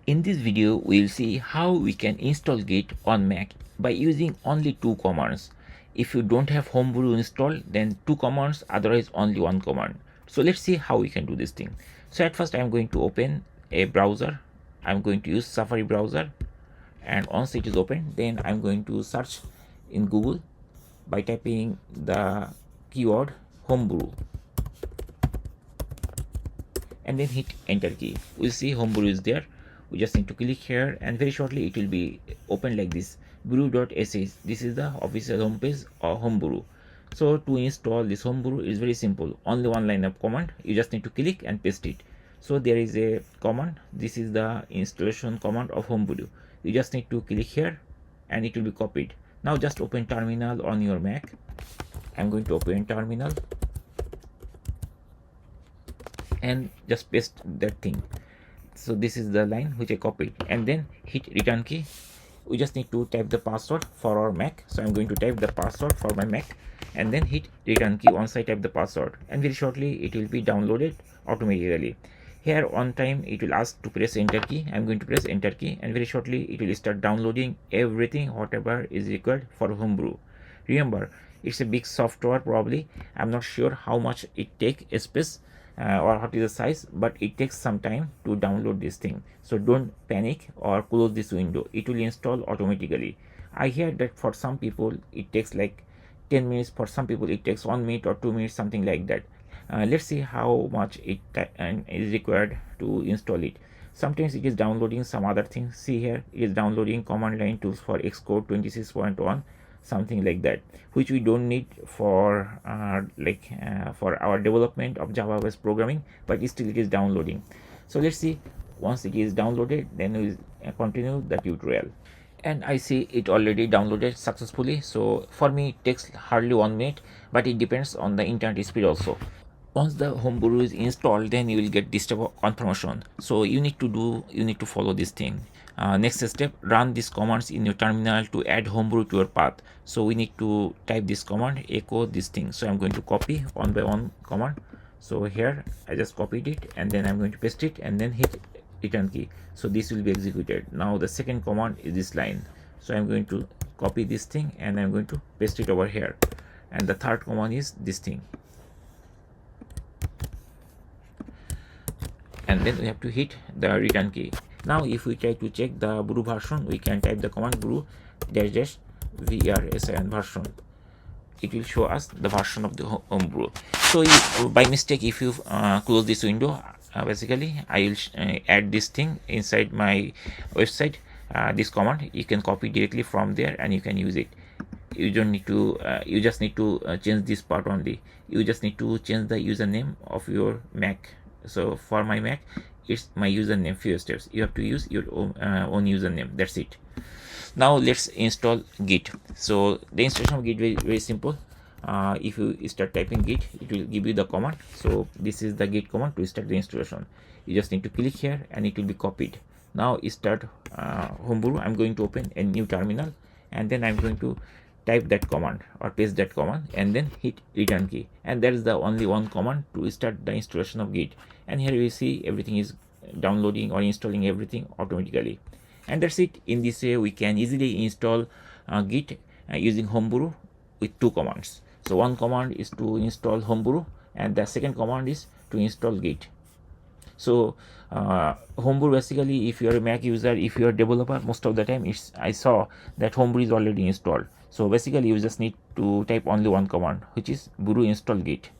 In this video, we will see how we can install Git on Mac by using only two commands. If you don't have Homebrew installed, then two commands, otherwise only one command. So let's see how we can do this thing. So at first I'm going to open a browser. I'm going to use Safari browser, and once it is open, then I'm going to search in Google by typing the keyword Homebrew and then hit enter key. We'll see Homebrew is there. We just need to click here, and very shortly it will be open like this, brew.sh. This is the official homepage of Homebrew. So to install this Homebrew is very simple, only one line of command. You just need to click and paste it. So there is a command. This is the installation command of Homebrew. You just need to click here and it will be copied. Now just open terminal on your Mac. I'm going to open terminal and just paste that thing. So this is the line which I copied, and then hit return key. We just need to type the password for our Mac. So I'm going to type the password for my Mac and then hit return key once I type the password, and very shortly it will be downloaded automatically. Here on time it will ask to press enter key. I'm going to press enter key, and very shortly it will start downloading everything whatever is required for Homebrew. Remember, it's a big software. Probably I'm not sure how much it takes space or what is the size, but it takes some time to download this thing. So don't panic or close this window. It will install automatically. I hear that for some people it takes like 10 minutes, for some people it takes 1 minute or 2 minutes, something like that. Let's see how much it is required to install it. Sometimes it is downloading some other things. See here, it is downloading command line tools for Xcode 26.1, something like that, which we don't need for for our development of Java-based programming, but still it is downloading. So let's see. Once it is downloaded, then we will continue the tutorial. And I see it already downloaded successfully. So for me it takes hardly 1 minute, but it depends on the internet speed also. Once the Homebrew is installed, then you will get this type of confirmation. So you need to follow this thing. Next step, run these commands in your terminal to add Homebrew to your path. So we need to type this command, echo this thing. So I'm going to copy one by one command. So here I just copied it, and then I'm going to paste it and then hit return key. So this will be executed. Now the second command is this line. So I'm going to copy this thing and I'm going to paste it over here. And the third command is this thing. And then we have to hit the return key. Now if we try to check the brew version, we can type the command brew -- version version. It will show us the version of the Homebrew. So by mistake, if you close this window, basically I will add this thing inside my website. This command you can copy directly from there and you can use it. You don't need to you just need to change this part only. You just need to change the username of your Mac. So for my Mac, it's my username FewSteps. You have to use your own username. That's it. Now let's install Git. So the installation of Git is very simple. If you start typing Git, it will give you the command. So this is the Git command to start the installation. You just need to click here and it will be copied. Now start Homebrew. I'm going to open a new terminal, and then I'm going to type that command or paste that command and then hit return key. And that is the only one command to start the installation of Git. And here you see everything is downloading or installing everything automatically. And that's it. In this way we can easily install Git using Homebrew with two commands. So one command is to install Homebrew, and the second command is to install Git. So Homebrew, basically, if you're a Mac user, if you're a developer, most of the time I saw that Homebrew is already installed. So basically you just need to type only one command, which is brew install Git.